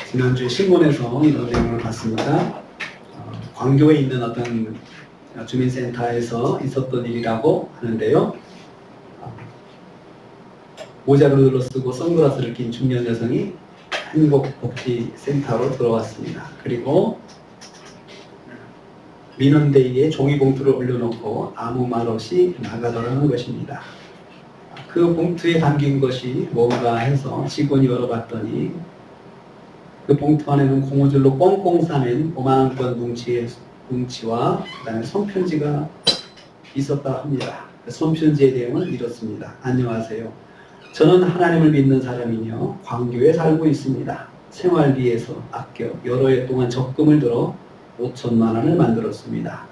지난주에 신문에서 이런 내용을 봤습니다. 광교에 있는 어떤 주민센터에서 있었던 일이라고 하는데요. 모자를 눌러쓰고 선글라스를 낀 중년 여성이 행복복지센터로 들어왔습니다. 그리고 민원대기에 종이봉투를 올려놓고 아무 말 없이 나가더라는 것입니다. 그 봉투에 담긴 것이 뭔가 해서 직원이 열어봤더니 그 봉투 안에는 고무줄로 꽁꽁 싸맨 5만 원권 뭉치와 그다음에 손편지가 있었다 합니다. 그 손편지의 내용은 이렇습니다. 안녕하세요. 저는 하나님을 믿는 사람이며 광교에 살고 있습니다. 생활비에서 아껴 여러 해 동안 적금을 들어 5천만 원을 만들었습니다.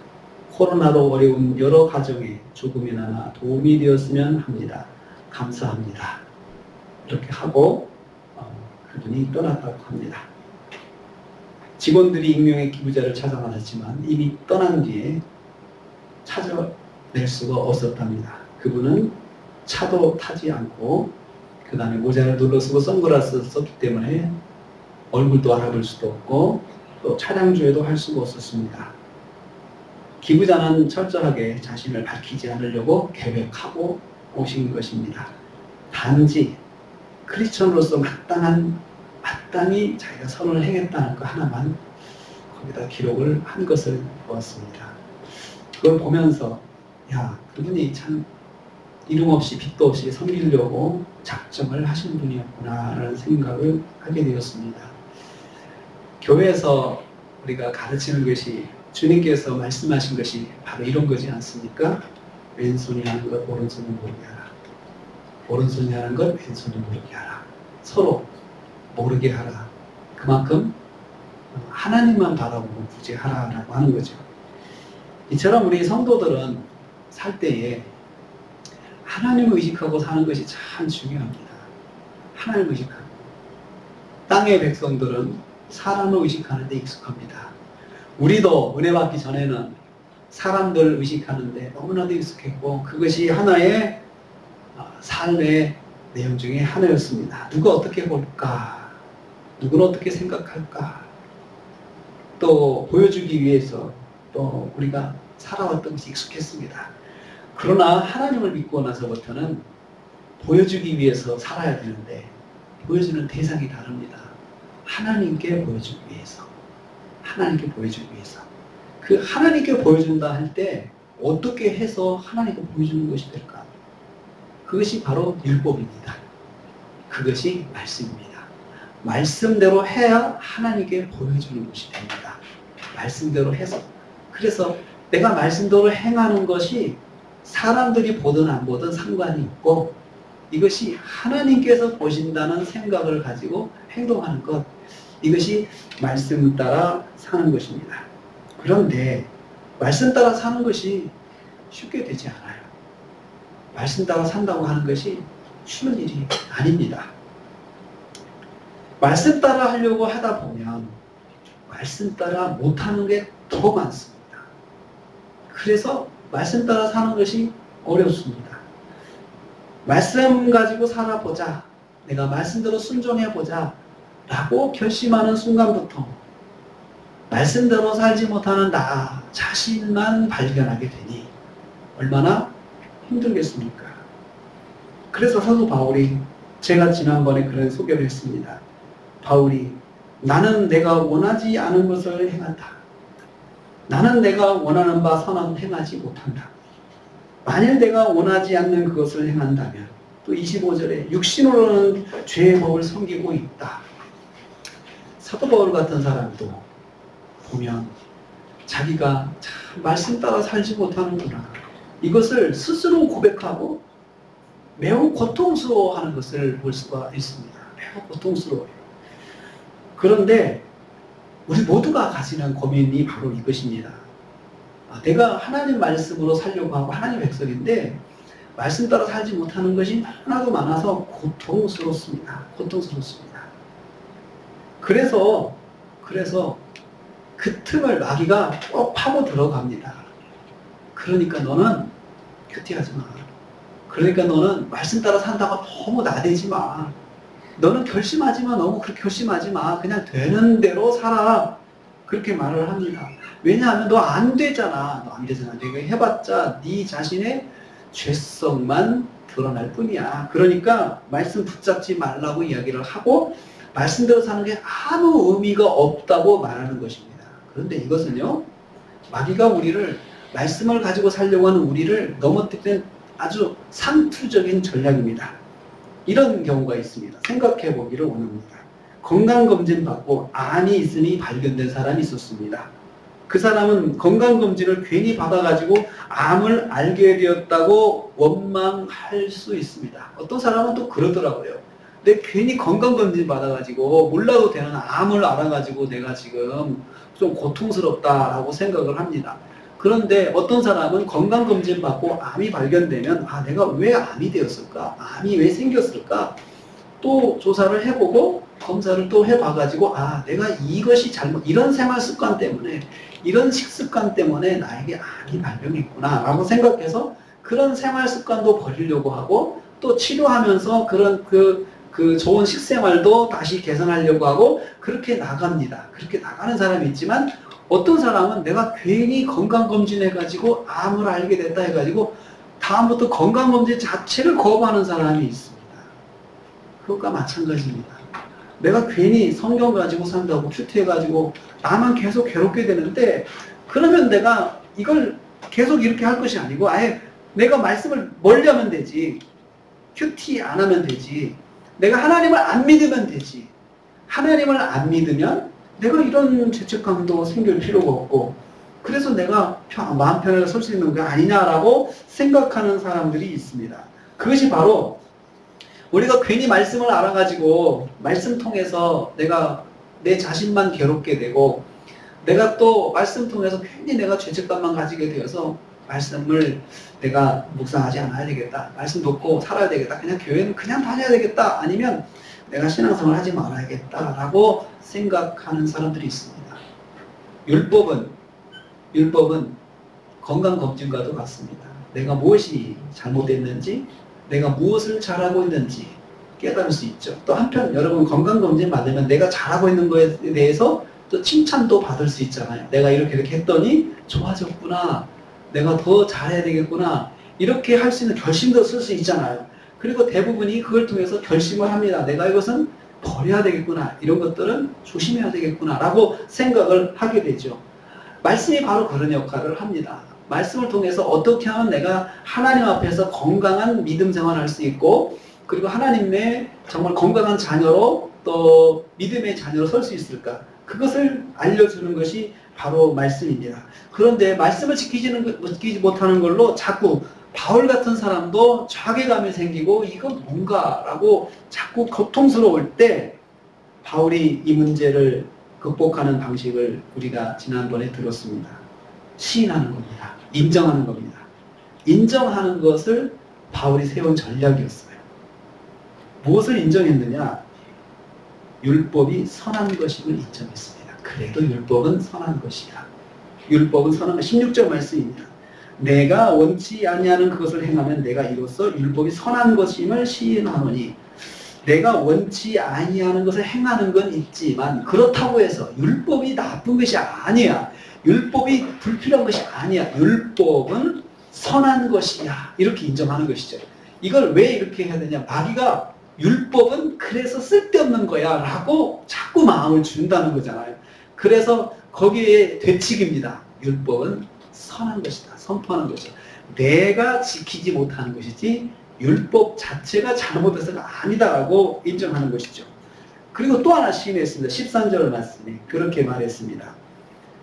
코로나로 어려운 여러 가정에 조금이나마 도움이 되었으면 합니다. 감사합니다. 이렇게 하고 그분이 떠났다고 합니다. 직원들이 익명의 기부자를 찾아나섰지만 이미 떠난 뒤에 찾아낼 수가 없었답니다. 그분은 차도 타지 않고 그 다음에 모자를 눌러쓰고 선글라스를 썼기 때문에 얼굴도 알아볼 수도 없고 또 차량 조회도 할 수가 없었습니다. 기부자는 철저하게 자신을 밝히지 않으려고 계획하고 오신 것입니다. 단지 크리스천으로서 마땅히 자기가 선을 행했다는 거 하나만 거기다 기록을 한 것을 보았습니다. 그걸 보면서 야, 그분이 참 이름 없이 빚도 없이 섬기려고 작정을 하신 분이었구나 라는 생각을 하게 되었습니다. 교회에서 우리가 가르치는 것이 주님께서 말씀하신 것이 바로 이런 거지 않습니까? 왼손이 하는 것 오른손이 모르게 하라. 오른손이 하는 것 왼손이 모르게 하라. 서로 모르게 하라. 그만큼 하나님만 바라보고 구제하라라고 하는 거죠. 이처럼 우리 성도들은 살 때에 하나님을 의식하고 사는 것이 참 중요합니다. 하나님을 의식하고. 땅의 백성들은 사람을 의식하는 데 익숙합니다. 우리도 은혜 받기 전에는 사람들을 의식하는데 너무나도 익숙했고 그것이 하나의 삶의 내용 중에 하나였습니다. 누가 어떻게 볼까? 누구는 어떻게 생각할까? 또 보여주기 위해서 또 우리가 살아왔던 것이 익숙했습니다. 그러나 하나님을 믿고 나서부터는 보여주기 위해서 살아야 되는데 보여주는 대상이 다릅니다. 하나님께 보여주기 위해서. 하나님께 보여주기 위해서. 그 하나님께 보여준다 할 때 어떻게 해서 하나님께 보여주는 것이 될까? 그것이 바로 율법입니다. 그것이 말씀입니다. 말씀대로 해야 하나님께 보여주는 것이 됩니다. 말씀대로 해서. 그래서 내가 말씀대로 행하는 것이 사람들이 보든 안 보든 상관이 없고 이것이 하나님께서 보신다는 생각을 가지고 행동하는 것, 이것이 말씀 따라 사는 것입니다. 그런데 말씀 따라 사는 것이 쉽게 되지 않아요. 말씀 따라 산다고 하는 것이 쉬운 일이 아닙니다. 말씀 따라 하려고 하다 보면 말씀 따라 못하는 게 더 많습니다. 그래서 말씀 따라 사는 것이 어렵습니다. 말씀 가지고 살아보자. 내가 말씀대로 순종해보자. 라고 결심하는 순간부터 말씀대로 살지 못하는 나 자신만 발견하게 되니 얼마나 힘들겠습니까? 그래서 사도 바울이 제가 지난번에 그런 소개를 했습니다. 바울이 나는 내가 원하지 않은 것을 행한다. 나는 내가 원하는 바 선은 행하지 못한다. 만일 내가 원하지 않는 그것을 행한다면 또 25절에 육신으로는 죄의 법을 섬기고 있다. 사도 바울 같은 사람도 보면 자기가 참 말씀 따라 살지 못하는구나. 이것을 스스로 고백하고 매우 고통스러워하는 것을 볼 수가 있습니다. 매우 고통스러워요. 그런데 우리 모두가 가지는 고민이 바로 이것입니다. 내가 하나님 말씀으로 살려고 하고 하나님 백성인데 말씀 따라 살지 못하는 것이 하나도 많아서 고통스럽습니다. 고통스럽습니다. 그래서 그 틈을 마귀가 꼭 파고 들어갑니다. 그러니까 너는 큐티하지 마. 그러니까 너는 말씀 따라 산다고 너무 나대지 마. 너는 결심하지 마. 너무 그렇게 결심하지 마. 그냥 되는 대로 살아. 그렇게 말을 합니다. 왜냐하면 너 안 되잖아. 너 안 되잖아. 내가 해봤자 네 자신의 죄성만 드러날 뿐이야. 그러니까 말씀 붙잡지 말라고 이야기를 하고 말씀대로 사는 게 아무 의미가 없다고 말하는 것입니다. 그런데 이것은요, 마귀가 우리를, 말씀을 가지고 살려고 하는 우리를 넘어뜨리는 아주 상투적인 전략입니다. 이런 경우가 있습니다. 생각해 보기를 원합니다. 건강검진 받고 암이 있으니 발견된 사람이 있었습니다. 그 사람은 건강검진을 괜히 받아가지고 암을 알게 되었다고 원망할 수 있습니다. 어떤 사람은 또 그러더라고요. 내 괜히 건강검진 받아가지고 몰라도 되는 암을 알아가지고 내가 지금 좀 고통스럽다라고 생각을 합니다. 그런데 어떤 사람은 건강검진 받고 암이 발견되면 아, 내가 왜 암이 되었을까? 암이 왜 생겼을까? 또 조사를 해보고 검사를 또 해봐가지고 아, 내가 이것이 잘못, 이런 생활 습관 때문에, 이런 식습관 때문에 나에게 암이 발병했구나 라고 생각해서 그런 생활 습관도 버리려고 하고 또 치료하면서 그런 그 좋은 식생활도 다시 개선하려고 하고 그렇게 나갑니다. 그렇게 나가는 사람이 있지만 어떤 사람은 내가 괜히 건강검진 해가지고 암을 알게 됐다 해가지고 다음부터 건강검진 자체를 거부하는 사람이 있습니다. 그것과 마찬가지입니다. 내가 괜히 성경 가지고 산다고 큐티해가지고 나만 계속 괴롭게 되는데 그러면 내가 이걸 계속 이렇게 할 것이 아니고 아예 내가 말씀을 멀리 하면 되지. 큐티 안 하면 되지. 내가 하나님을 안 믿으면 되지. 하나님을 안 믿으면 내가 이런 죄책감도 생길 필요가 없고 그래서 내가 마음 편하게 설 수 있는 게 아니냐라고 생각하는 사람들이 있습니다. 그것이 바로 우리가 괜히 말씀을 알아가지고 말씀 통해서 내가 내 자신만 괴롭게 되고 내가 또 말씀 통해서 괜히 내가 죄책감만 가지게 되어서 말씀을 내가 묵상하지 않아야 되겠다. 말씀 듣고 살아야 되겠다. 그냥 교회는 그냥 다녀야 되겠다. 아니면 내가 신앙생활 하지 말아야겠다라고 생각하는 사람들이 있습니다. 율법은 건강검진과도 같습니다. 내가 무엇이 잘못됐는지 내가 무엇을 잘하고 있는지 깨달을 수 있죠. 또 한편 여러분 건강검진 받으면 내가 잘하고 있는 것에 대해서 또 칭찬도 받을 수 있잖아요. 내가 이렇게 했더니 좋아졌구나. 내가 더 잘해야 되겠구나. 이렇게 할 수 있는 결심도 쓸 수 있잖아요. 그리고 대부분이 그걸 통해서 결심을 합니다. 내가 이것은 버려야 되겠구나. 이런 것들은 조심해야 되겠구나. 라고 생각을 하게 되죠. 말씀이 바로 그런 역할을 합니다. 말씀을 통해서 어떻게 하면 내가 하나님 앞에서 건강한 믿음 생활을 할 수 있고 그리고 하나님의 정말 건강한 자녀로 또 믿음의 자녀로 설 수 있을까? 그것을 알려주는 것이 바로 말씀입니다. 그런데 말씀을 지키지 못하는 걸로 자꾸 바울 같은 사람도 자괴감이 생기고 이건 뭔가라고 자꾸 고통스러울 때 바울이 이 문제를 극복하는 방식을 우리가 지난번에 들었습니다. 시인하는 겁니다. 인정하는 겁니다. 인정하는 것을 바울이 세운 전략이었어요. 무엇을 인정했느냐? 율법이 선한 것임을 인정했습니다. 그래도 율법은 선한 것이야. 율법은 선한 것. 16절 말씀입니다. 내가 원치 아니하는 그것을 행하면 내가 이로써 율법이 선한 것임을 시인하노니 내가 원치 아니하는 것을 행하는 건 있지만 그렇다고 해서 율법이 나쁜 것이 아니야. 율법이 불필요한 것이 아니야. 율법은 선한 것이야. 이렇게 인정하는 것이죠. 이걸 왜 이렇게 해야 되냐. 마귀가 율법은 그래서 쓸데없는 거야 라고 자꾸 마음을 준다는 거잖아요. 그래서 거기에 되치기입니다. 율법은 선한 것이다. 선포하는 것이다. 내가 지키지 못하는 것이지 율법 자체가 잘못해서가 아니다라고 인정하는 것이죠. 그리고 또 하나 시인했습니다. 13절 말씀에 그렇게 말했습니다.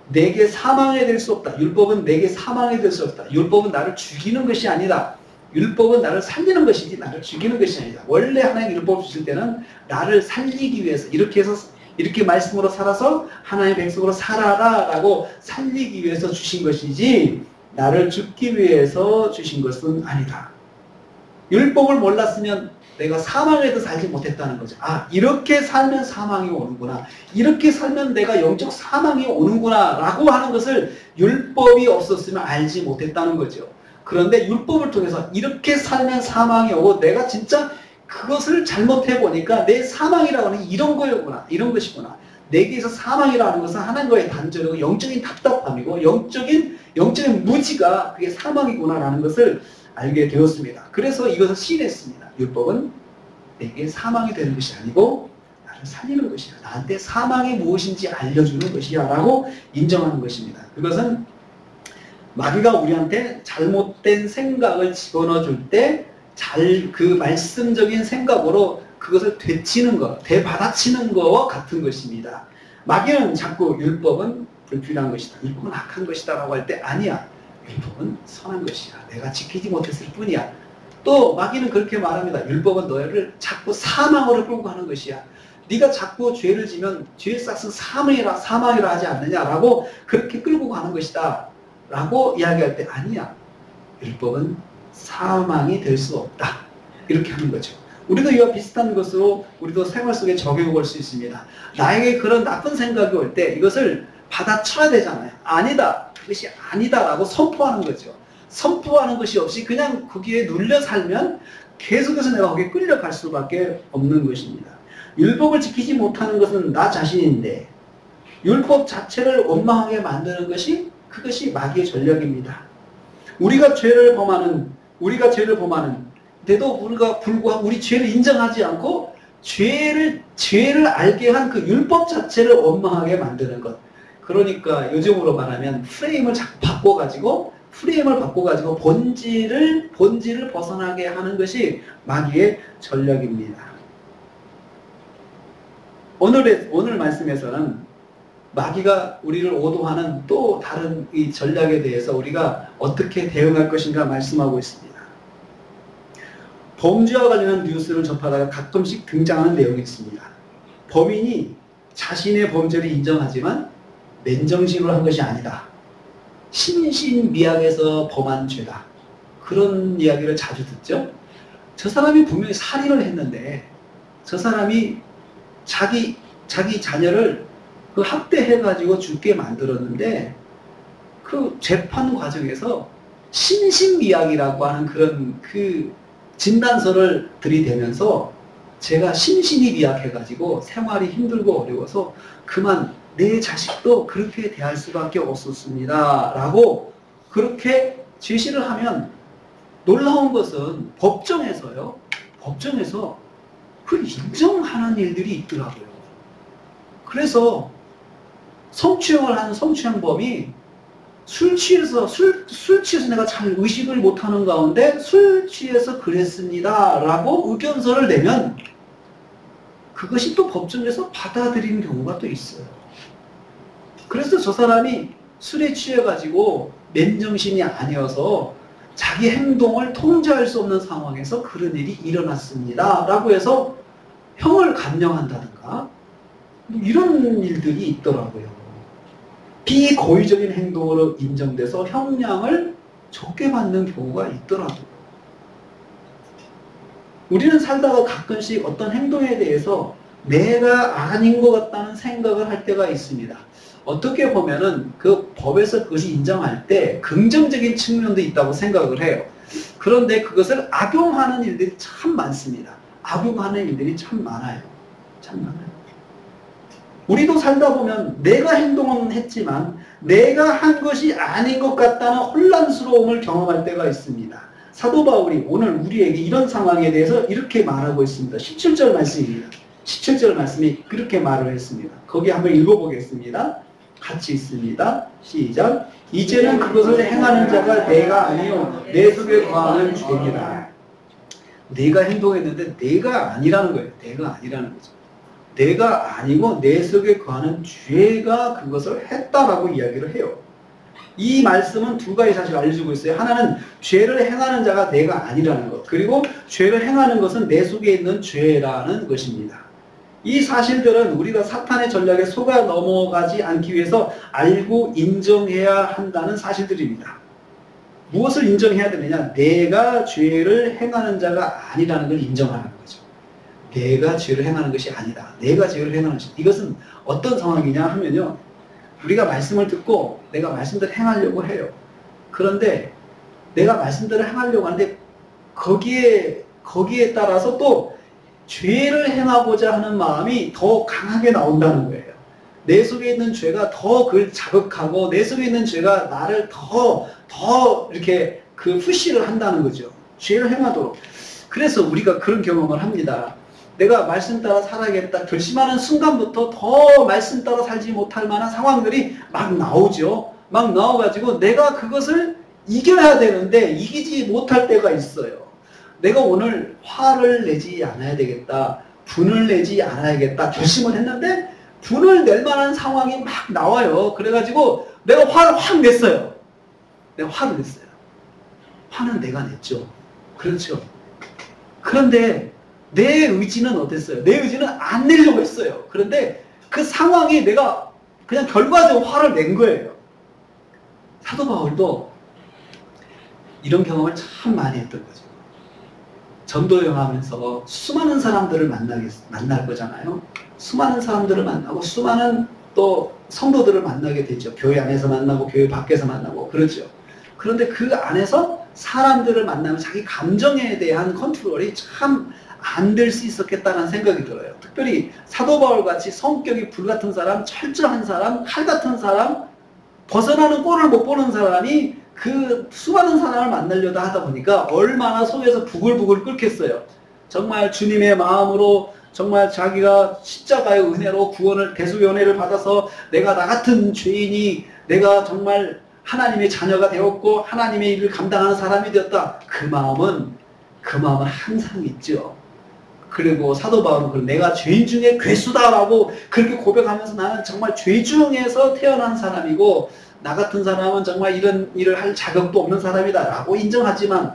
내게 사망이 될 수 없다. 율법은 내게 사망이 될 수 없다. 율법은 나를 죽이는 것이 아니다. 율법은 나를 살리는 것이지 나를 죽이는 것이 아니다. 원래 하나님 율법 주실 때는 나를 살리기 위해서 이렇게 해서 이렇게 말씀으로 살아서 하나님의 백성으로 살아라 라고 살리기 위해서 주신 것이지 나를 죽기 위해서 주신 것은 아니다. 율법을 몰랐으면 내가 사망에도 살지 못했다는 거죠. 아, 이렇게 살면 사망이 오는구나. 이렇게 살면 내가 영적 사망이 오는구나 라고 하는 것을 율법이 없었으면 알지 못했다는 거죠. 그런데 율법을 통해서 이렇게 살면 사망이 오고 내가 진짜 그것을 잘못해 보니까 내 사망이라고 하는 이런 거였구나, 이런 것이구나. 내게서 사망이라는 것은 하나님과의 단절이고 영적인 답답함이고 영적인 무지가 그게 사망이구나라는 것을 알게 되었습니다. 그래서 이것을 시인했습니다. 율법은 내게 사망이 되는 것이 아니고 나를 살리는 것이야. 나한테 사망이 무엇인지 알려주는 것이야 라고 인정하는 것입니다. 그것은 마귀가 우리한테 잘못된 생각을 집어넣어 줄 때 그 말씀적인 생각으로 그것을 되치는 것, 되받아치는 것과 같은 것입니다. 마귀는 자꾸 율법은 불필요한 것이다, 율법은 악한 것이다 라고 할 때 아니야, 율법은 선한 것이야, 내가 지키지 못했을 뿐이야. 또 마귀는 그렇게 말합니다. 율법은 너를 자꾸 사망으로 끌고 가는 것이야. 네가 자꾸 죄를 지면 죄의 싹은 사망이라 하지 않느냐라고 그렇게 끌고 가는 것이다 라고 이야기할 때 아니야, 율법은 사망이 될 수 없다, 이렇게 하는 거죠. 우리도 이와 비슷한 것으로 우리도 생활 속에 적용해 볼 수 있습니다. 나에게 그런 나쁜 생각이 올 때 이것을 받아쳐야 되잖아요. 아니다, 그것이 아니다 라고 선포하는 거죠. 선포하는 것이 없이 그냥 거기에 눌려 살면 계속해서 내가 거기에 끌려갈 수밖에 없는 것입니다. 율법을 지키지 못하는 것은 나 자신인데 율법 자체를 원망하게 만드는 것이 그것이 마귀의 전략입니다. 우리가 죄를 범하는데도 우리가 불구하고 우리 죄를 인정하지 않고 죄를 알게 한 그 율법 자체를 원망하게 만드는 것. 그러니까 요즘으로 말하면 프레임을 바꿔가지고 본질을 벗어나게 하는 것이 마귀의 전략입니다. 오늘 말씀에서는 마귀가 우리를 오도하는 또 다른 이 전략에 대해서 우리가 어떻게 대응할 것인가 말씀하고 있습니다. 범죄와 관련한 뉴스를 접하다가 가끔씩 등장하는 내용이 있습니다. 범인이 자신의 범죄를 인정하지만 맨정신으로 한 것이 아니다, 신신미약에서 범한 죄다, 그런 이야기를 자주 듣죠. 저 사람이 분명히 살인을 했는데 저 사람이 자기 자녀를 학대해가지고 죽게 만들었는데 그 재판 과정에서 신신미약이라고 하는 그런 그 진단서를 들이대면서 제가 신신이 미약해가지고 생활이 힘들고 어려워서 그만 내 자식도 그렇게 대할 수밖에 없었습니다 라고 그렇게 제시를 하면 놀라운 것은 법정에서 그걸 인정하는 일들이 있더라고요. 그래서 성추행을 한 성추행범이 술 취해서 내가 잘 의식을 못하는 가운데 술 취해서 그랬습니다 라고 의견서를 내면 그것이 또 법정에서 받아들이는 경우가 또 있어요. 그래서 저 사람이 술에 취해가지고 맨정신이 아니어서 자기 행동을 통제할 수 없는 상황에서 그런 일이 일어났습니다 라고 해서 형을 감형한다든가 이런 일들이 있더라고요. 비고의적인 행동으로 인정돼서 형량을 적게 받는 경우가 있더라고요. 우리는 살다가 가끔씩 어떤 행동에 대해서 내가 아닌 것 같다는 생각을 할 때가 있습니다. 어떻게 보면은 그 법에서 그것이 인정할 때 긍정적인 측면도 있다고 생각을 해요. 그런데 그것을 악용하는 일들이 참 많습니다. 악용하는 일들이 참 많아요. 우리도 살다 보면 내가 행동은 했지만 내가 한 것이 아닌 것 같다는 혼란스러움을 경험할 때가 있습니다. 사도 바울이 오늘 우리에게 이런 상황에 대해서 이렇게 말하고 있습니다. 17절 말씀입니다. 17절 말씀이 그렇게 말을 했습니다. 거기 한번 읽어보겠습니다. 같이 있습니다. 시작. 이제는 그것을 행하는 자가 내가 아니요 내 속에 거하는 죄니라. 내가 행동했는데 내가 아니라는 거예요. 내가 아니라는 거죠. 내가 아니고 내 속에 거하는 죄가 그것을 했다라고 이야기를 해요. 이 말씀은 두 가지 사실을 알려주고 있어요. 하나는 죄를 행하는 자가 내가 아니라는 것, 그리고 죄를 행하는 것은 내 속에 있는 죄라는 것입니다. 이 사실들은 우리가 사탄의 전략에 속아 넘어가지 않기 위해서 알고 인정해야 한다는 사실들입니다. 무엇을 인정해야 되느냐? 내가 죄를 행하는 자가 아니라는 걸 인정하는 거죠. 내가 죄를 행하는 것이 아니다. 내가 죄를 행하는 것이. 이것은 어떤 상황이냐 하면요. 우리가 말씀을 듣고 내가 말씀대로 행하려고 해요. 그런데 내가 말씀대로 행하려고 하는데 거기에 따라서 또 죄를 행하고자 하는 마음이 더 강하게 나온다는 거예요. 내 속에 있는 죄가 더 그걸 자극하고 내 속에 있는 죄가 나를 더 이렇게 그 푸시를 한다는 거죠. 죄를 행하도록. 그래서 우리가 그런 경험을 합니다. 내가 말씀 따라 살아야겠다 결심하는 순간부터 더 말씀 따라 살지 못할 만한 상황들이 막 나오죠. 막 나와가지고 내가 그것을 이겨야 되는데 이기지 못할 때가 있어요. 내가 오늘 화를 내지 않아야 되겠다. 분을 내지 않아야겠다. 결심을 했는데 분을 낼 만한 상황이 막 나와요. 그래가지고 내가 화를 확 냈어요. 내가 화를 냈어요. 화는 내가 냈죠. 그렇죠. 그런데 내 의지는 어땠어요? 내 의지는 안 내려고 했어요. 그런데 그 상황이 내가 그냥 결과적으로 화를 낸 거예요. 사도 바울도 이런 경험을 참 많이 했던 거죠. 전도 여행하면서 수많은 사람들을 만날 거잖아요. 수많은 사람들을 만나고 수많은 또 성도들을 만나게 되죠. 교회 안에서 만나고 교회 밖에서 만나고 그렇죠. 그런데 그 안에서 사람들을 만나면 자기 감정에 대한 컨트롤이 참 안 될 수 있었겠다는 생각이 들어요. 특별히 사도 바울 같이 성격이 불같은 사람, 철저한 사람, 칼 같은 사람, 벗어나는 꼴을 못 보는 사람이 그 수많은 사람을 만나려다 하다 보니까 얼마나 속에서 부글부글 끓겠어요. 정말 주님의 마음으로 정말 자기가 십자가의 은혜로 구원을 대속의 은혜를 받아서 내가 나 같은 죄인이 내가 정말 하나님의 자녀가 되었고 하나님의 일을 감당하는 사람이 되었다. 그 마음은 항상 있죠. 그리고 사도 바울은 내가 죄인 중에 괴수다라고 그렇게 고백하면서 나는 정말 죄 중에서 태어난 사람이고 나 같은 사람은 정말 이런 일을 할 자격도 없는 사람이다 라고 인정하지만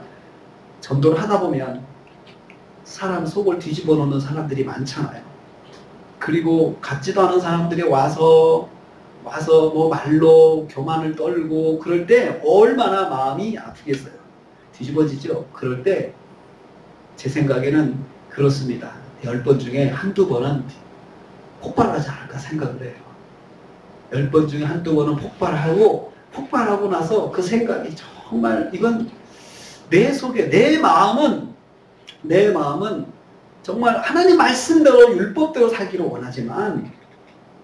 전도를 하다 보면 사람 속을 뒤집어 놓는 사람들이 많잖아요. 그리고 같지도 않은 사람들이 와서 뭐 말로 교만을 떨고 그럴 때 얼마나 마음이 아프겠어요. 뒤집어지죠. 그럴 때 제 생각에는 그렇습니다. 10번 중에 한두 번은 폭발하지 않을까 생각을 해요. 10번 중에 한두 번은 폭발하고 나서 그 생각이 정말 이건 내 속에 내 마음은 정말 하나님 말씀대로 율법대로 살기를 원하지만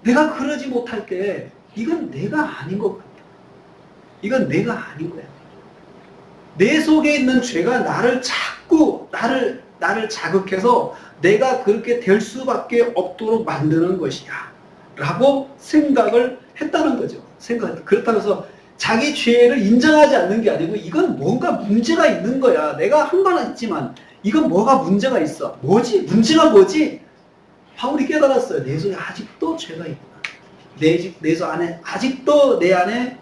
내가 그러지 못할 때 이건 내가 아닌 것 같다. 이건 내가 아닌 거야. 내 속에 있는 죄가 나를 자극해서 내가 그렇게 될 수밖에 없도록 만드는 것이야 라고 생각을 했다는 거죠. 그렇다고 해서 자기 죄를 인정하지 않는 게 아니고 이건 뭔가 문제가 있는 거야. 내가 한 건 있지만 이건 뭐가 문제가 있어. 문제가 뭐지? 바울이 깨달았어요. 내 속에 아직도 죄가 있구나. 내 속 안에 아직도 내 안에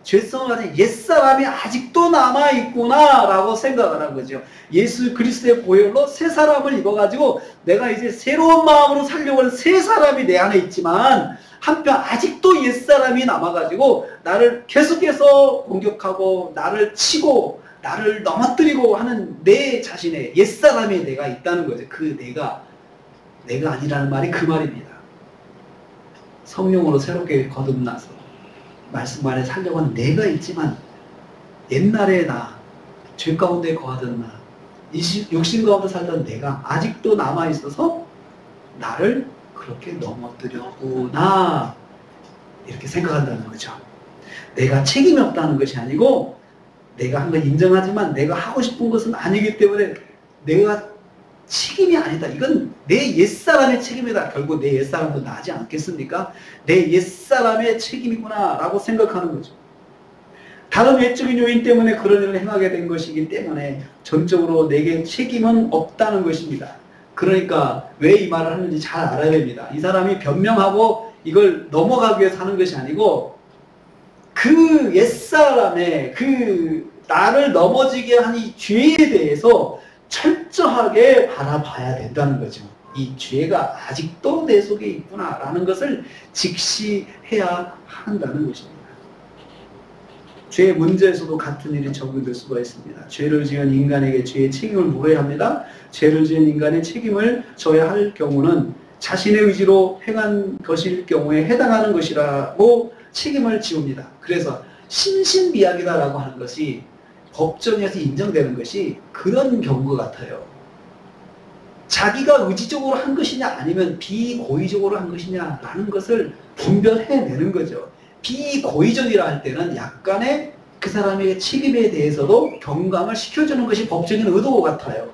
죄성을 가진 옛사람이 아직도 남아있구나 라고 생각을 한 거죠. 예수 그리스도의 보혈로 새 사람을 입어가지고 내가 이제 새로운 마음으로 살려고 하는 새 사람이 내 안에 있지만 한편 아직도 옛사람이 남아가지고 나를 계속해서 공격하고 나를 치고 나를 넘어뜨리고 하는 내 자신의 옛사람이 내가 있다는 거죠. 그 내가 아니라는 말이 그 말입니다. 성령으로 새롭게 거듭나서 말씀 안에 살려고 하는 내가 있지만 옛날에 나, 죄 가운데 거하던 나, 육신 가운데 살던 내가 아직도 남아있어서 나를 그렇게 넘어뜨렸구나 이렇게 생각한다는 거죠. 내가 책임이 없다는 것이 아니고 내가 한 건 인정하지만 내가 하고 싶은 것은 아니기 때문에 내가 책임이 아니다. 이건 내 옛사람의 책임이다. 결국 내 옛사람도 나지 않겠습니까? 내 옛사람의 책임이구나 라고 생각하는 거죠. 다른 외적인 요인 때문에 그런 일을 행하게 된 것이기 때문에 전적으로 내게 책임은 없다는 것입니다. 그러니까 왜 이 말을 하는지 잘 알아야 됩니다. 이 사람이 변명하고 이걸 넘어가기 위해서 하는 것이 아니고 그 옛사람의 그 나를 넘어지게 한 이 죄에 대해서 철저하게 바라봐야 된다는 거죠. 이 죄가 아직도 내 속에 있구나 라는 것을 직시해야 한다는 것입니다. 죄의 문제에서도 같은 일이 적용될 수가 있습니다. 죄를 지은 인간에게 죄의 책임을 물어야 합니다. 죄를 지은 인간의 책임을 져야 할 경우는 자신의 의지로 행한 것일 경우에 해당하는 것이라고 책임을 지웁니다. 그래서 신신비약이다라고 하는 것이 법정에서 인정되는 것이 그런 경우 같아요. 자기가 의지적으로 한 것이냐 아니면 비고의적으로 한 것이냐라는 것을 분별해내는 거죠. 비고의적이라 할 때는 약간의 그 사람의 책임에 대해서도 경감을 시켜주는 것이 법적인 의도 같아요.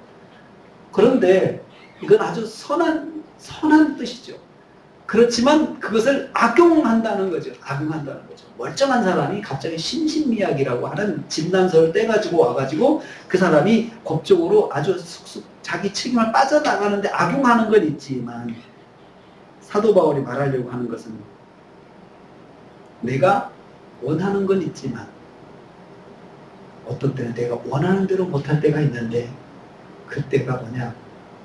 그런데 이건 아주 선한 뜻이죠. 그렇지만 그것을 악용한다는 거죠. 악용한다는 거죠. 멀쩡한 사람이 갑자기 심신미약이라고 하는 진단서를 떼가지고 와가지고 그 사람이 법적으로 아주 쑥쑥 자기 책임을 빠져나가는데 악용하는 건 있지만 사도 바울이 말하려고 하는 것은 내가 원하는 건 있지만 어떤 때는 내가 원하는 대로 못할 때가 있는데 그때가 뭐냐?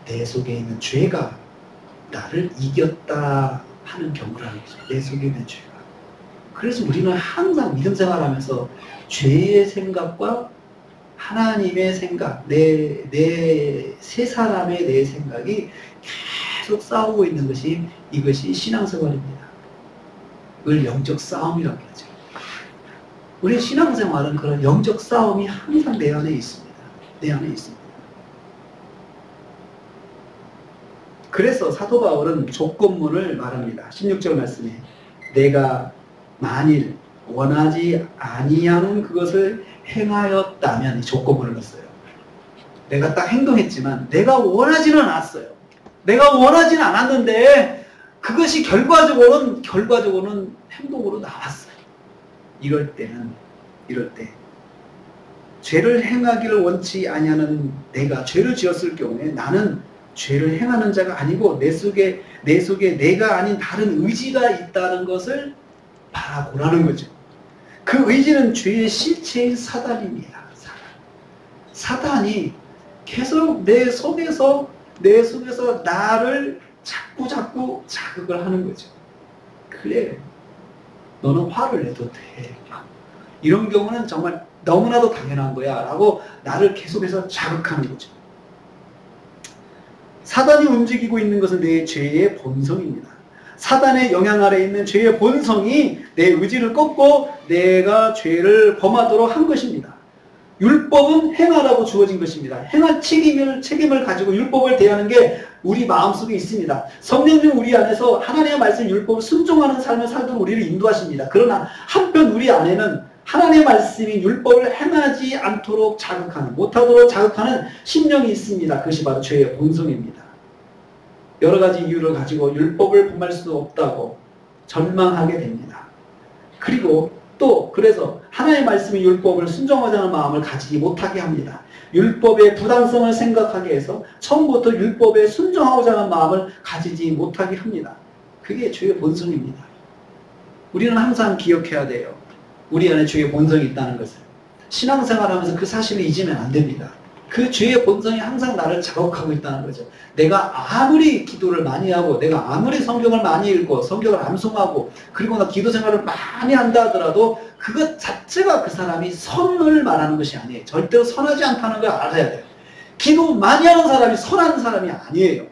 내 속에 있는 죄가 나를 이겼다 하는 경우라는 거죠. 내 속에 있는 죄가. 그래서 우리는 항상 믿음 생활하면서 죄의 생각과 하나님의 생각, 세 사람의 내 생각이 계속 싸우고 있는 것이 이것이 신앙생활입니다. 그걸 영적 싸움이라고 하죠. 우리 신앙생활은 그런 영적 싸움이 항상 내 안에 있습니다. 내 안에 있습니다. 그래서 사도 바울은 조건문을 말합니다. 16절 말씀에 내가 만일 원하지 아니하는 그것을 행하였다면 이 조건문을 넣었어요. 내가 딱 행동했지만 내가 원하지는 않았어요. 내가 원하지는 않았는데 그것이 결과적으로는 행동으로 나왔어요. 이럴 때 죄를 행하기를 원치 아니하는 내가 죄를 지었을 경우에 나는 죄를 행하는 자가 아니고 내 속에 내가 아닌 다른 의지가 있다는 것을 바라보라는 거죠. 그 의지는 죄의 실체인 사단입니다. 사단이 계속 내 속에서 나를 자꾸 자극을 하는 거죠. 그래, 너는 화를 내도 돼. 이런 경우는 정말 너무나도 당연한 거야 라고 나를 계속해서 자극하는 거죠. 사단이 움직이고 있는 것은 내 죄의 본성입니다. 사단의 영향 아래 있는 죄의 본성이 내 의지를 꺾고 내가 죄를 범하도록 한 것입니다. 율법은 행하라고 주어진 것입니다. 행할 책임을 가지고 율법을 대하는 게 우리 마음속에 있습니다. 성령님 우리 안에서 하나님의 말씀 율법을 순종하는 삶을 살도록 우리를 인도하십니다. 그러나 한편 우리 안에는 하나님의 말씀이 율법을 행하지 않도록 못하도록 자극하는 심령이 있습니다. 그것이 바로 죄의 본성입니다. 여러 가지 이유를 가지고 율법을 범할 수 없다고 절망하게 됩니다. 그리고 또 그래서 하나님의 말씀이 율법을 순종하자는 마음을 가지지 못하게 합니다. 율법의 부당성을 생각하게 해서 처음부터 율법에 순종하고자 하는 마음을 가지지 못하게 합니다. 그게 죄의 본성입니다. 우리는 항상 기억해야 돼요. 우리 안에 죄의 본성이 있다는 것을. 신앙생활하면서 그 사실을 잊으면 안 됩니다. 그 죄의 본성이 항상 나를 자극하고 있다는 거죠. 내가 아무리 기도를 많이 하고 내가 아무리 성경을 많이 읽고 성경을 암송하고 그리고 나 기도 생활을 많이 한다 하더라도 그것 자체가 그 사람이 선을 말하는 것이 아니에요. 절대로 선하지 않다는 걸 알아야 돼요. 기도 많이 하는 사람이 선한 사람이 아니에요.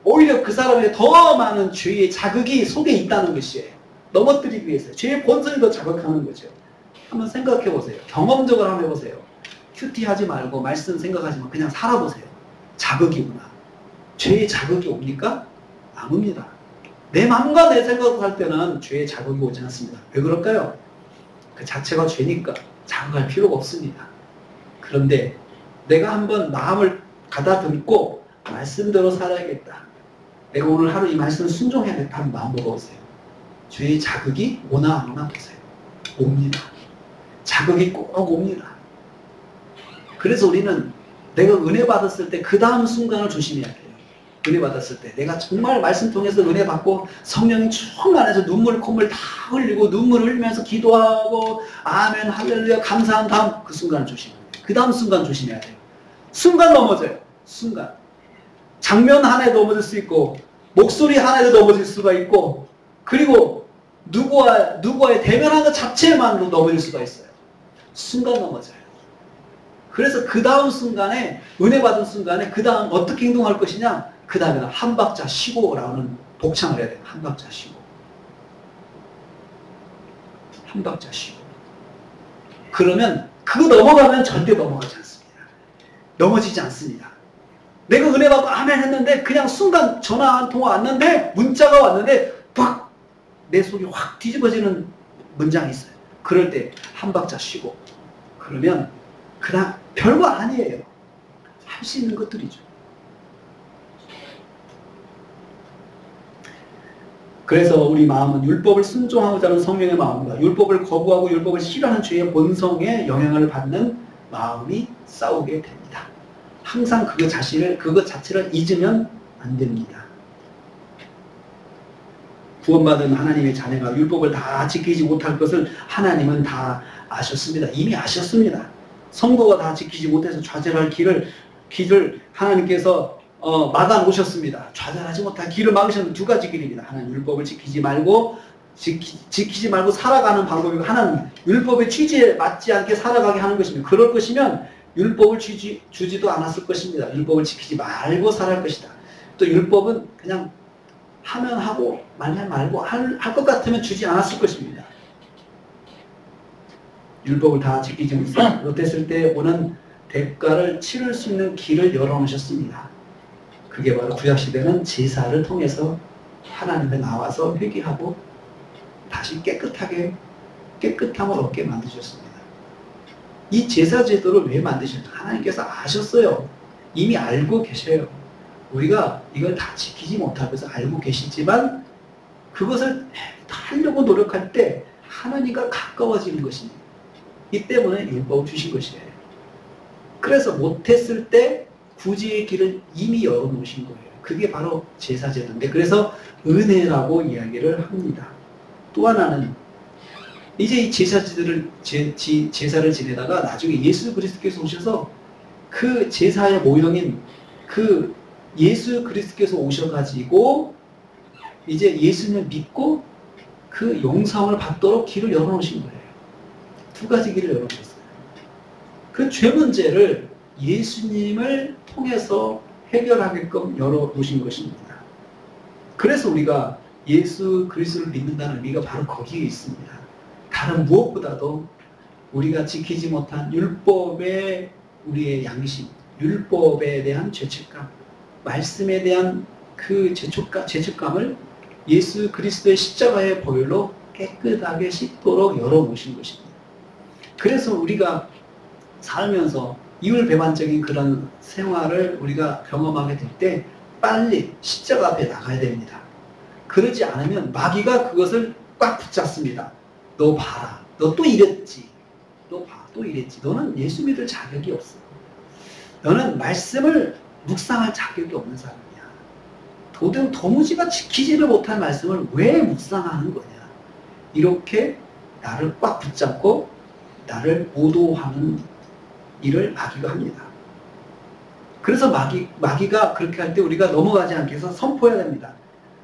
오히려 그 사람에게 더 많은 죄의 자극이 속에 있다는 것이에요. 넘어뜨리기 위해서 죄의 본성이 더 자극하는 거죠. 한번 생각해 보세요. 경험적으로 한번 해보세요. 큐티하지 말고 말씀 생각하지 말고 그냥 살아보세요. 자극이구나. 죄의 자극이 옵니까? 안 옵니다. 내 마음과 내 생각을 할 때는 죄의 자극이 오지 않습니다. 왜 그럴까요? 그 자체가 죄니까 자극할 필요가 없습니다. 그런데 내가 한번 마음을 가다듬고 말씀대로 살아야겠다. 내가 오늘 하루 이 말씀을 순종해야겠다 하는 마음 먹어보세요. 죄의 자극이 오나 안 오나 보세요. 옵니다. 자극이 꼭 옵니다. 그래서 우리는 내가 은혜 받았을 때 그 다음 순간을 조심해야 돼요. 은혜 받았을 때 내가 정말 말씀 통해서 은혜 받고 성령이 충만해서 콧물 다 흘리고 눈물을 흘리면서 기도하고 아멘 할렐루야 감사한 다음 그 순간을 조심해야 돼요. 그 다음 순간 조심해야 돼요. 순간 넘어져요. 순간. 장면 하나에 넘어질 수 있고 목소리 하나에도 넘어질 수가 있고 그리고 누구와의 대면한 것 자체만으로 넘어질 수가 있어요. 순간 넘어져요. 그래서 그 다음 순간에 은혜 받은 순간에 그 다음 어떻게 행동할 것이냐 그 다음에는 한 박자 쉬고라는 복창을 해야 돼요. 한 박자 쉬고 한 박자 쉬고 그러면 그거 넘어가면 절대 넘어가지 않습니다. 넘어지지 않습니다. 내가 은혜 받고 아멘 했는데 그냥 순간 전화 한 통화 왔는데 문자가 왔는데 팍! 내 속이 확 뒤집어지는 문장이 있어요. 그럴 때 한 박자 쉬고 그러면 그냥 별거 아니에요. 할 수 있는 것들이죠. 그래서 우리 마음은 율법을 순종하고자 하는 성령의 마음과 율법을 거부하고 율법을 싫어하는 죄의 본성에 영향을 받는 마음이 싸우게 됩니다. 항상 그것 자체를 잊으면 안 됩니다. 구원받은 하나님의 자녀가 율법을 다 지키지 못할 것을 하나님은 다 아셨습니다. 이미 아셨습니다. 성도가 다 지키지 못해서 좌절할 길을 하나님께서 막아 놓으셨습니다. 좌절하지 못할 길을 막으셨는 두 가지 길입니다. 하나는 율법을 지키지 말고 살아가는 방법이고, 하나는 율법의 취지에 맞지 않게 살아가게 하는 것입니다. 그럴 것이면 율법을 주지도 않았을 것입니다. 율법을 지키지 말고 살아갈 것이다. 또 율법은 그냥 하면 하고 말면 말고 할 것 같으면 주지 않았을 것입니다. 율법을 다 지키지 못했을 때 오는 대가를 치를 수 있는 길을 열어놓으셨습니다. 그게 바로 구약시대는 제사를 통해서 하나님께 나와서 회개하고 다시 깨끗함을 얻게 만드셨습니다. 이 제사 제도를 왜 만드셨나? 하나님께서 아셨어요. 이미 알고 계셔요. 우리가 이걸 다 지키지 못하고 해서 알고 계시지만 그것을 하려고 노력할 때 하나님과 가까워지는 것입니다. 이 때문에 율법을 주신 것이에요. 그래서 못했을 때 구제의 길을 이미 열어놓으신 거예요. 그게 바로 제사제도인데, 그래서 은혜라고 이야기를 합니다. 또 하나는 이제 이 제사를 지내다가 나중에 예수 그리스도께서 오셔서 그 제사의 모형인 그 예수 그리스도께서 오셔가지고 이제 예수님을 믿고 그 용서함을 받도록 길을 열어놓으신 거예요. 두 가지 길을 열어놓으셨어요. 그 죄 문제를 예수님을 통해서 해결하게끔 열어놓으신 것입니다. 그래서 우리가 예수 그리스도를 믿는다는 의미가 바로 거기에 있습니다. 다른 무엇보다도 우리가 지키지 못한 율법의 우리의 양심, 율법에 대한 죄책감, 말씀에 대한 그 죄책감을 예수 그리스도의 십자가의 보혈로 깨끗하게 씻도록 열어놓으신 것입니다. 그래서 우리가 살면서 이율배반적인 그런 생활을 우리가 경험하게 될 때 빨리 십자가 앞에 나가야 됩니다. 그러지 않으면 마귀가 그것을 꽉 붙잡습니다. 너 봐라. 너 또 이랬지. 너 봐. 또 이랬지. 너는 예수 믿을 자격이 없어. 너는 말씀을 묵상할 자격이 없는 사람이야. 도무지가 지키지를 못할 말씀을 왜 묵상하는 거냐. 이렇게 나를 꽉 붙잡고 나를 오도하는 일을 마귀가 합니다. 그래서 마귀가 그렇게 할 때 우리가 넘어가지 않게 해서 선포해야 됩니다.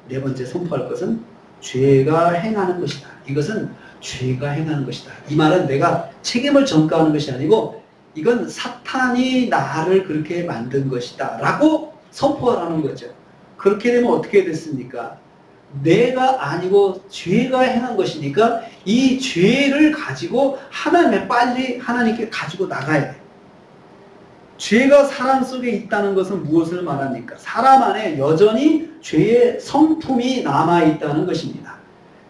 네 번째 선포할 것은 죄가 행하는 것이다. 이것은 죄가 행하는 것이다. 이 말은 내가 책임을 전가하는 것이 아니고 이건 사탄이 나를 그렇게 만든 것이다 라고 선포하라는 거죠. 그렇게 되면 어떻게 됐습니까? 내가 아니고 죄가 행한 것이니까 이 죄를 가지고 빨리 하나님께 가지고 나가야 돼. 죄가 사람 속에 있다는 것은 무엇을 말합니까? 사람 안에 여전히 죄의 성품이 남아있다는 것입니다.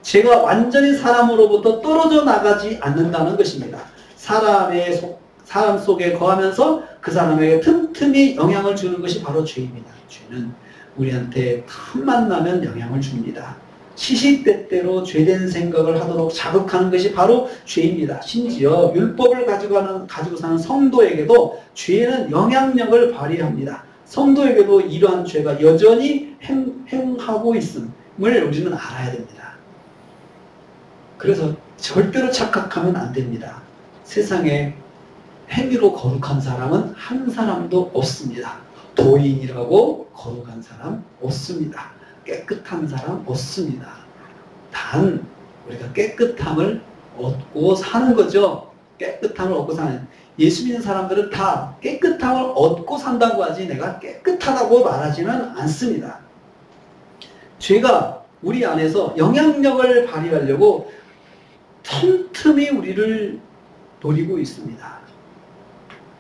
죄가 완전히 사람으로부터 떨어져 나가지 않는다는 것입니다. 사람 속에 거하면서 그 사람에게 틈틈이 영향을 주는 것이 바로 죄입니다. 죄는 우리한테 틈만 나면 영향을 줍니다. 시시때때로 죄된 생각을 하도록 자극하는 것이 바로 죄입니다. 심지어 율법을 가지고 사는 성도에게도 죄는 영향력을 발휘합니다. 성도에게도 이러한 죄가 여전히 행하고 있음을 우리는 알아야 됩니다. 그래서 절대로 착각하면 안 됩니다. 세상에 행위로 거룩한 사람은 한 사람도 없습니다. 도인이라고 거룩한 사람 없습니다. 깨끗한 사람 없습니다. 단 우리가 깨끗함을 얻고 사는 거죠. 깨끗함을 얻고 사는, 예수 믿는 사람들은 다 깨끗함을 얻고 산다고 하지 내가 깨끗하다고 말하지는 않습니다. 죄가 우리 안에서 영향력을 발휘하려고 틈틈이 우리를 노리고 있습니다.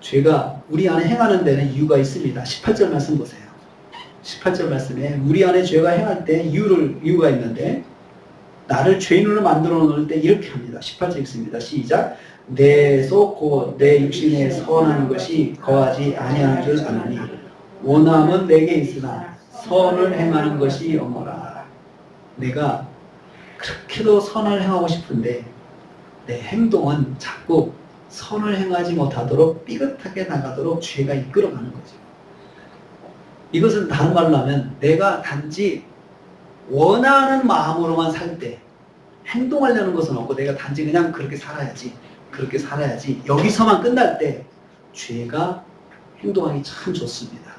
죄가 우리 안에 행하는 데는 이유가 있습니다. 18절 말씀 보세요. 18절 말씀에 우리 안에 죄가 행할 때 이유가 있는데 나를 죄인으로 만들어 놓을 때 이렇게 합니다. 18절 읽습니다. 시작. 내 속 곧 내 육신에 선한 것이 거하지 아니하는 줄 아노니 원함은 내게 있으나 선을 행하는 것이 없노라. 내가 그렇게도 선을 행하고 싶은데 내 행동은 자꾸 선을 행하지 못하도록 삐끗하게 나가도록 죄가 이끌어가는 거죠. 이것은 다른 말로 하면 내가 단지 원하는 마음으로만 살 때 행동하려는 것은 없고 내가 단지 그냥 그렇게 살아야지 여기서만 끝날 때 죄가 행동하기 참 좋습니다.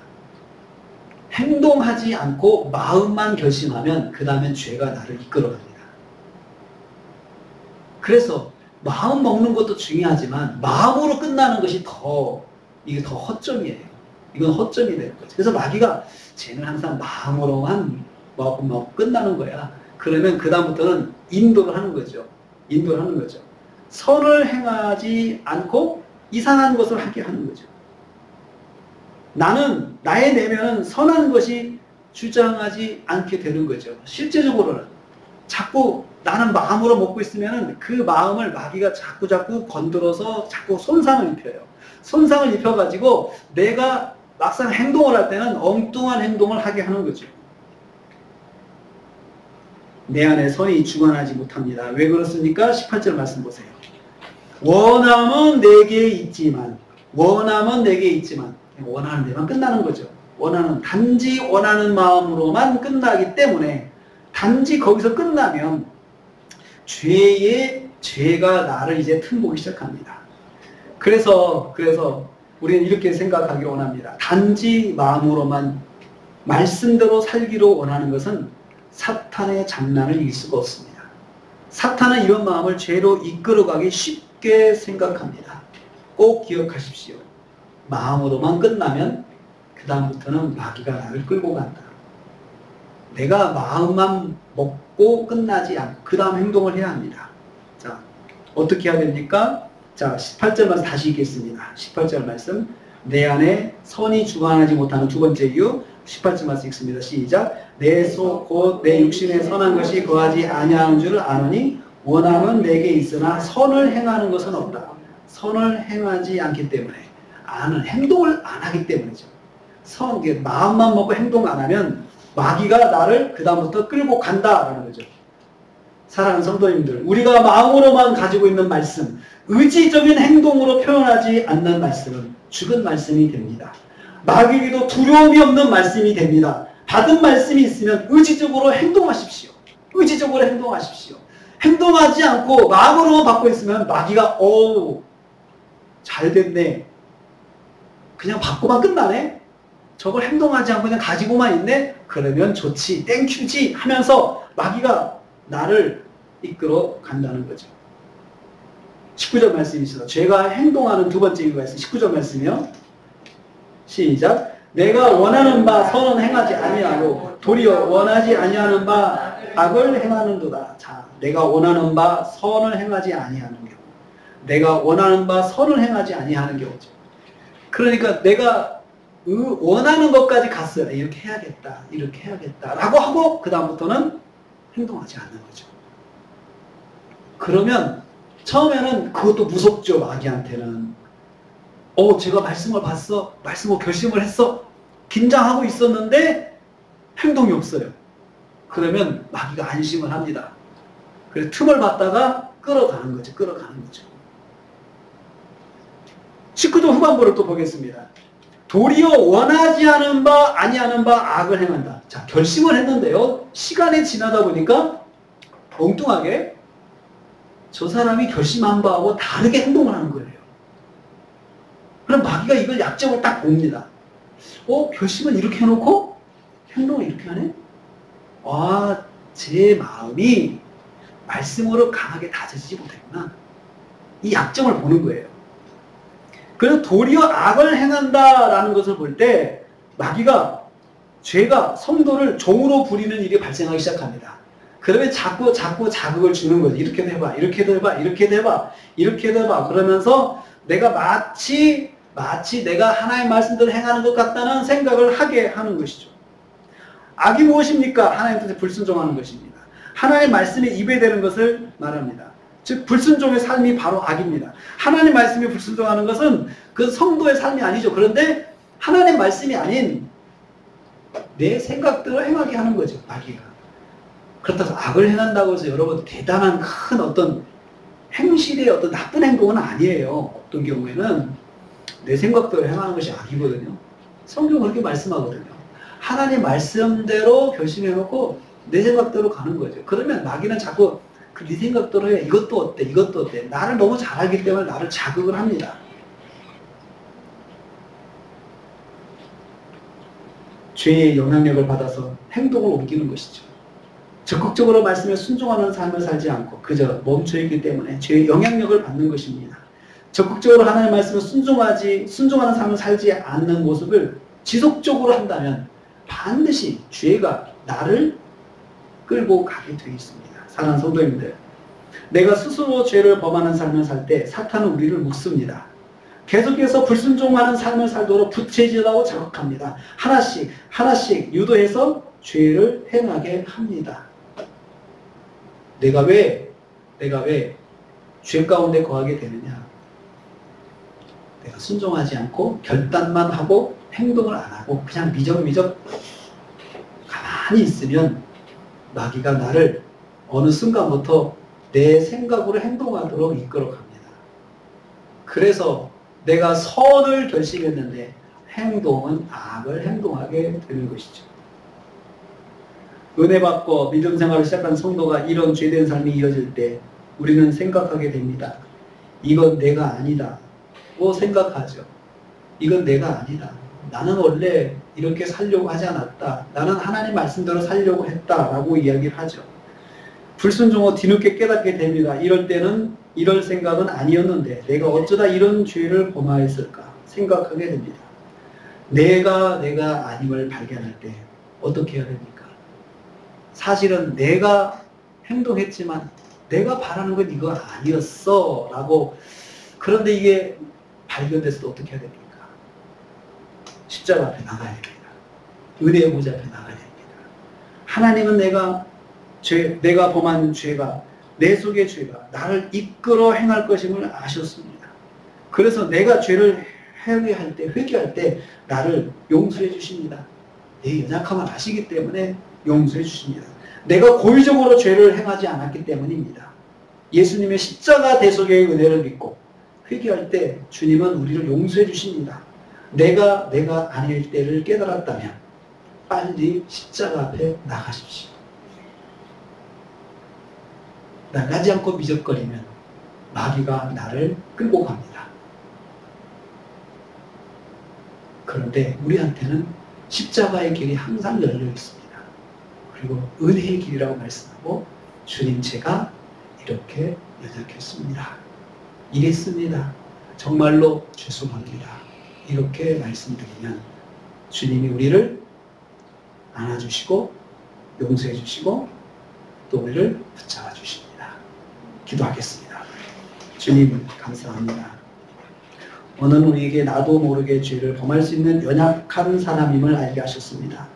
행동하지 않고 마음만 결심하면 그 다음엔 죄가 나를 이끌어갑니다. 그래서 마음 먹는 것도 중요하지만 마음으로 끝나는 것이 이게 더 허점이에요. 이건 허점이 되는 거죠. 그래서 마귀가 쟤는 항상 마음으로만 끝나는 거야. 그러면 그 다음부터는 인도를 하는 거죠. 선을 행하지 않고 이상한 것을 하게 하는 거죠. 나의 내면은 선한 것이 주장하지 않게 되는 거죠. 실제적으로는 자꾸 나는 마음으로 먹고 있으면 그 마음을 마귀가 자꾸 건드려서 자꾸 손상을 입혀요. 손상을 입혀가지고 내가 막상 행동을 할 때는 엉뚱한 행동을 하게 하는 거죠. 내 안에 선이 주관하지 못합니다. 왜 그렇습니까? 18절 말씀 보세요. 원함은 내게 있지만 원하는 데만 끝나는 거죠. 단지 원하는 마음으로만 끝나기 때문에 단지 거기서 끝나면 죄가 나를 이제 틈보기 시작합니다. 그래서 우리는 이렇게 생각하기를 원합니다. 단지 마음으로만 말씀대로 살기로 원하는 것은 사탄의 장난을 이길 수가 없습니다. 사탄은 이런 마음을 죄로 이끌어가기 쉽게 생각합니다. 꼭 기억하십시오. 마음으로만 끝나면 그 다음부터는 마귀가 나를 끌고 간다. 내가 마음만 먹고 끝나지 않고 그 다음 행동을 해야 합니다. 자, 어떻게 해야 됩니까? 자, 18절 말씀 다시 읽겠습니다. 18절 말씀. 내 안에 선이 주관하지 못하는 두 번째 이유. 18절 말씀 읽습니다. 시작. 내 속 곧 내 육신에 선한 것이 거하지 아니하는 줄을 아노니 원함은 내게 있으나 선을 행하는 것은 없다. 선을 행하지 않기 때문에 행동을 안 하기 때문이죠. 마음만 먹고 행동 안 하면 마귀가 나를 그 다음부터 끌고 간다라는 거죠. 사랑하는 성도님들, 우리가 마음으로만 가지고 있는 말씀, 의지적인 행동으로 표현하지 않는 말씀은 죽은 말씀이 됩니다. 마귀에게도 두려움이 없는 말씀이 됩니다. 받은 말씀이 있으면 의지적으로 행동하십시오. 행동하지 않고 마음으로만 받고 있으면 마귀가 잘 됐네. 그냥 받고만 끝나네. 저걸 행동하지 않고 그냥 가지고만 있네. 그러면 좋지, 땡큐지 하면서 마귀가 나를 이끌어 간다는 거죠. 19절 말씀이 있어요. 죄가 행동하는 두 번째 이유가 있어요. 19절 말씀이요. 시작. 내가 원하는 바 선은 행하지 아니하고 도리어 원하지 아니하는 바 악을 행하는도다. 자, 내가 원하는 바 선을 행하지 아니하는 경우죠. 그러니까 내가 원하는 것까지 갔어요. 이렇게 해야겠다 라고 하고 그 다음부터는 행동하지 않는 거죠. 그러면 처음에는 그것도 무섭죠. 마귀한테는. 제가 말씀을 봤어. 말씀을 결심을 했어. 긴장하고 있었는데 행동이 없어요. 그러면 마귀가 안심을 합니다. 그래서 틈을 봤다가 끌어가는 거죠. 19절 후반부를 또 보겠습니다. 도리어 원하지 않은 바 아니하는 바 악을 행한다. 자, 결심을 했는데요. 시간이 지나다 보니까 엉뚱하게 저 사람이 결심한 바하고 다르게 행동을 하는 거예요. 그럼 마귀가 이걸 약점을 딱 봅니다. 결심을 이렇게 해놓고 행동을 이렇게 하네? 제 마음이 말씀으로 강하게 다져지지 못했구나. 이 약점을 보는 거예요. 그래서 도리어 악을 행한다라는 것을 볼 때 마귀가 죄가 성도를 종으로 부리는 일이 발생하기 시작합니다. 그러면 자꾸 자극을 주는 거지. 이렇게도 해봐. 그러면서 내가 마치 마치 내가 하나님의 말씀대로 행하는 것 같다는 생각을 하게 하는 것이죠. 악이 무엇입니까? 하나님 뜻에 불순종하는 것입니다. 하나님의 말씀에 입에 대는 것을 말합니다. 즉 불순종의 삶이 바로 악입니다. 하나님의 말씀에 불순종하는 것은 그 성도의 삶이 아니죠. 그런데 하나님의 말씀이 아닌 내 생각대로 행하게 하는 거죠. 마귀가. 그렇다고 악을 행한다고 해서 여러분 대단한 큰 어떤 행실의 어떤 나쁜 행동은 아니에요. 어떤 경우에는 내 생각대로 행하는 것이 악이거든요. 성경은 그렇게 말씀하거든요. 하나님 말씀대로 결심해놓고 내 생각대로 가는 거죠. 그러면 마귀는 자꾸 네 생각대로 해. 이것도 어때? 이것도 어때? 나를 너무 잘하기 때문에 나를 자극을 합니다. 죄의 영향력을 받아서 행동을 옮기는 것이죠. 적극적으로 말씀에 순종하는 삶을 살지 않고 그저 멈춰있기 때문에 죄의 영향력을 받는 것입니다. 적극적으로 하나님의 말씀에 순종하는 삶을 살지 않는 모습을 지속적으로 한다면 반드시 죄가 나를 끌고 가게 되어 있습니다. 사랑하는 성도님들, 내가 스스로 죄를 범하는 삶을 살 때 사탄은 우리를 묶습니다. 계속해서 불순종하는 삶을 살도록 부채질하고 자극합니다. 하나씩 유도해서 죄를 행하게 합니다. 내가 왜 죄 가운데 거하게 되느냐? 내가 순종하지 않고 결단만 하고 행동을 안 하고 그냥 미적미적 가만히 있으면 마귀가 나를 어느 순간부터 내 생각으로 행동하도록 이끌어 갑니다. 그래서 내가 선을 결심했는데 행동은 악을 행동하게 되는 것이죠. 은혜 받고 믿음 생활을 시작한 성도가 이런 죄된 삶이 이어질 때 우리는 생각하게 됩니다. 이건 내가 아니다. 생각하죠. 이건 내가 아니다. 나는 원래 이렇게 살려고 하지 않았다. 나는 하나님 말씀대로 살려고 했다라고 이야기를 하죠. 불순종 후 뒤늦게 깨닫게 됩니다. 이럴 때는 이럴 생각은 아니었는데 내가 어쩌다 이런 죄를 범하였을까 생각하게 됩니다. 내가 아님을 발견할 때 어떻게 해야 됩니까? 사실은 내가 행동했지만 내가 바라는 건 이거 아니었어 라고. 그런데 이게 발견됐을 때 어떻게 해야 됩니까? 십자가 앞에 나가야 됩니다. 은혜의 보좌 앞에 나가야 됩니다. 하나님은 내가 범한 죄가, 내 속의 죄가 나를 이끌어 행할 것임을 아셨습니다. 그래서 내가 죄를 회개할 때 나를 용서해 주십니다. 내 연약함을 아시기 때문에 용서해 주십니다. 내가 고의적으로 죄를 행하지 않았기 때문입니다. 예수님의 십자가 대속의 은혜를 믿고 회개할 때 주님은 우리를 용서해 주십니다. 내가 아닐 때를 깨달았다면 빨리 십자가 앞에 나가십시오. 나가지 않고 미적거리면 마귀가 나를 끌고 갑니다. 그런데 우리한테는 십자가의 길이 항상 열려 있습니다. 그리고 은혜의 길이라고 말씀하고 주님 제가 이렇게 연약했습니다. 이랬습니다. 정말로 죄송합니다. 이렇게 말씀드리면 주님이 우리를 안아주시고 용서해 주시고 또 우리를 붙잡아 주십니다. 기도하겠습니다. 주님 감사합니다. 오늘 우리에게 나도 모르게 죄를 범할 수 있는 연약한 사람임을 알게 하셨습니다.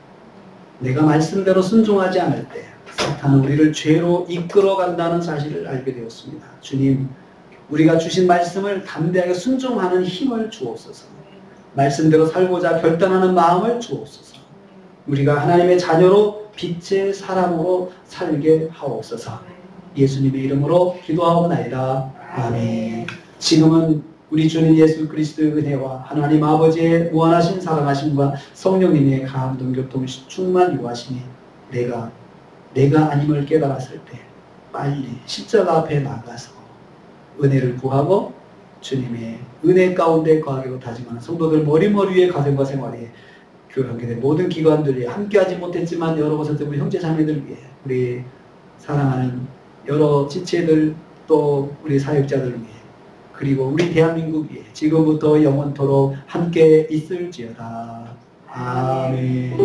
내가 말씀대로 순종하지 않을 때 사탄은 우리를 죄로 이끌어간다는 사실을 알게 되었습니다. 주님, 우리가 주신 말씀을 담대하게 순종하는 힘을 주옵소서. 말씀대로 살고자 결단하는 마음을 주옵소서. 우리가 하나님의 자녀로 빛의 사람으로 살게 하옵소서. 예수님의 이름으로 기도하옵나이다. 아멘. 지금은 우리 주님 예수 그리스도의 은혜와 하나님 아버지의 무한하신 사랑하심과 성령님의 감동 교통 충만 유하심이 내가 아님을 깨달았을 때 빨리 십자가 앞에 나가서 은혜를 구하고 주님의 은혜 가운데 거하기로 다짐하는 성도들 머리머리의 가정과 생활에 교회하게 된 모든 기관들이 함께하지 못했지만 여러 곳에서 우리 형제 자매들 위해 우리 사랑하는 여러 지체들 또 우리 사역자들 위해 그리고 우리 대한민국 위해 지금부터 영원토록 함께 있을지어다. 아멘.